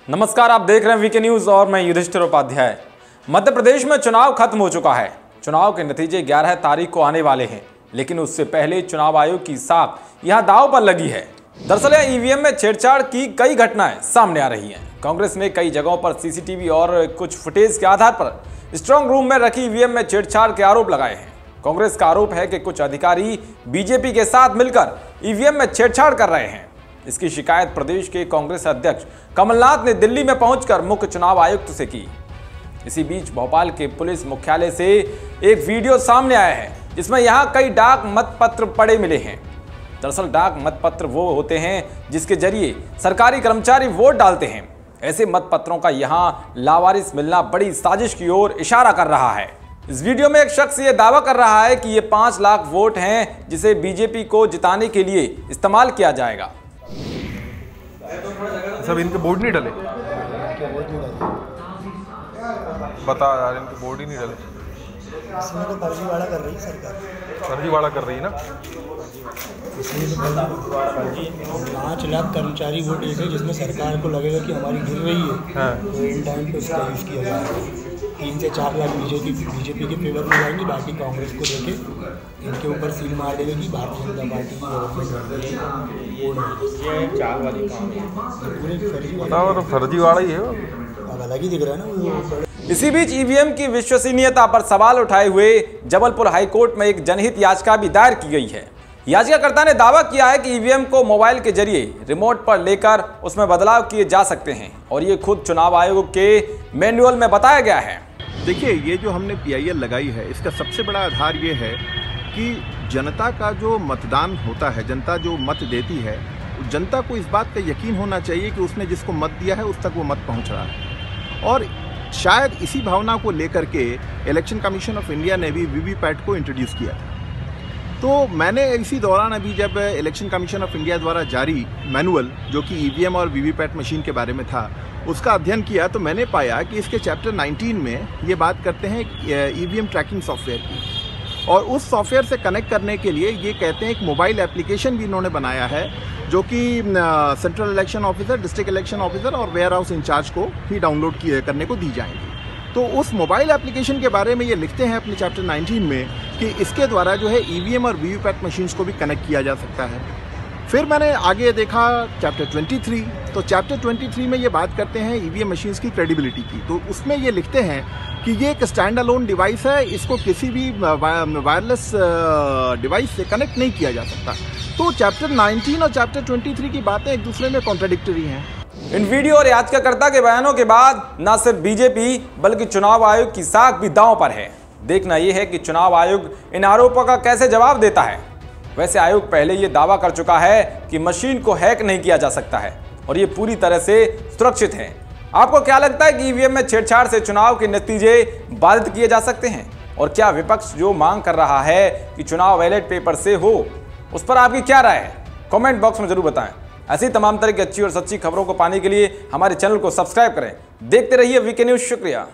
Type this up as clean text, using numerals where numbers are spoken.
नमस्कार, आप देख रहे हैं वीके न्यूज और मैं युधिष्ठिर उपाध्याय। मध्य प्रदेश में चुनाव खत्म हो चुका है। चुनाव के नतीजे 11 तारीख को आने वाले हैं, लेकिन उससे पहले चुनाव आयोग की साख यहां दांव पर लगी है। दरअसल ईवीएम में छेड़छाड़ की कई घटनाएं सामने आ रही हैं। कांग्रेस ने कई जगहों पर सीसीटीवी और कुछ फुटेज के आधार पर स्ट्रांग रूम में रखी ईवीएम में छेड़छाड़ के आरोप लगाए हैं। कांग्रेस का आरोप है कि कुछ अधिकारी बीजेपी के साथ मिलकर ईवीएम में छेड़छाड़ कर रहे हैं। इसकी शिकायत प्रदेश के कांग्रेस अध्यक्ष कमलनाथ ने दिल्ली में पहुंचकर मुख्य चुनाव आयुक्त से की। इसी बीच भोपाल के पुलिस मुख्यालय से एक वीडियो सामने आया है, जिसमें यहां कई डाक मतपत्र पड़े मिले हैं। दरअसल डाक मतपत्र वो होते हैं जिसके जरिए सरकारी कर्मचारी वोट डालते हैं। ऐसे मतपत्रों का यहां लावारिस मिलना बड़ी साजिश की ओर इशारा कर रहा है। इस वीडियो में एक शख्स ये दावा कर रहा है कि ये 5 लाख वोट हैं, जिसे बीजेपी को जिताने के लिए इस्तेमाल किया जाएगा। सब इनके बोर्ड नहीं डले, बता यार, इनके बोर्ड ही नहीं डले। इसमें तो फर्जीवाड़ा कर रही है सरकार। फर्जीवाड़ा कर रही है ना। इसमें तो 5 लाख कर्मचारी वोट ऐसे जिसमें सरकार को लगेगा कि हमारी गिर रही है, तो इन टाइम पे उसका यूज़ किया जाएगा। 3 से 4 लाख बीजेपी के फेवर में जाएंगे, बाकी कांग्रेस को लेके इनके ऊपर सील मार देगा कि भारतीय जनता पार्टी की गवर्नमेंट ये चाल वाली काम है। पूरे फर्जीवाड़ा ही है, अब अलग ही दिख रहा है ना। इसी बीच ईवीएम की विश्वसनीयता पर सवाल उठाए हुए जबलपुर हाईकोर्ट में एक जनहित याचिका भी दायर की गई है। याचिकाकर्ता ने दावा किया है कि ईवीएम को मोबाइल के जरिए रिमोट पर लेकर उसमें बदलाव किए जा सकते हैं और ये खुद चुनाव आयोग के मैनुअल में बताया गया है। देखिए, ये जो हमने PIL लगाई है, इसका सबसे बड़ा आधार ये है कि जनता का जो मतदान होता है, जनता जो मत देती है, जनता को इस बात का यकीन होना चाहिए कि उसने जिसको मत दिया है उस तक वो मत पहुंच रहा है। और शायद इसी भावना को लेकर के इलेक्शन कमीशन ऑफ इंडिया ने भी वीवीपैट को इंट्रोड्यूस किया था। तो मैंने इसी दौरान अभी जब इलेक्शन कमीशन ऑफ इंडिया द्वारा जारी मैनुअल, जो कि ईवीएम और वीवीपैट मशीन के बारे में था, उसका अध्ययन किया, तो मैंने पाया कि इसके चैप्टर 19 में ये बात करते हैं ईवीएम ट्रैकिंग सॉफ्टवेयर की, और उस सॉफ्टवेयर से कनेक्ट करने के लिए ये कहते हैं एक मोबाइल एप्लीकेशन भी इन्होंने बनाया है, जो कि central election officer, district election officer और वेयर हाउस इंचार्ज को ही डाउनलोड करने को दी जाएंगी। तो उस मोबाइल एप्लीकेशन के बारे में ये लिखते हैं अपने चैप्टर 19 में कि इसके द्वारा जो है ईवीएम और वीवीपैट मशीन्स को भी कनेक्ट किया जा सकता है। फिर मैंने आगे देखा चैप्टर 23, तो चैप्टर 23 में ये बात करते हैं ईवीएम मशीन्स की क्रेडिबिलिटी की। तो उसमें ये लिखते हैं कि ये एक स्टैंड अलोन डिवाइस है, इसको किसी भी वायरलेस डिवाइस से कनेक्ट नहीं किया जा सकता। तो चैप्टर 19 और चैप्टर 23 की बातें एक दूसरे में कॉन्ट्राडिक्टरी हैं। इन वीडियो और याचिकाकर्ता के बयानों के बाद न सिर्फ बीजेपी बल्कि चुनाव आयोग की साख भी दांव पर है। देखना यह है कि चुनाव आयोग इन आरोपों का कैसे जवाब देता है। वैसे आयोग पहले यह दावा कर चुका है कि मशीन को हैक नहीं किया जा सकता है और ये पूरी तरह से सुरक्षित है। आपको क्या लगता है कि ईवीएम में छेड़छाड़ से चुनाव के नतीजे बाधित किए जा सकते हैं? और क्या विपक्ष जो मांग कर रहा है कि चुनाव बैलेट पेपर से हो, उस पर आपकी क्या राय है? कमेंट बॉक्स में जरूर बताएं। ऐसी तमाम तरह की अच्छी और सच्ची खबरों को पाने के लिए हमारे चैनल को सब्सक्राइब करें। देखते रहिए वीके न्यूज। शुक्रिया।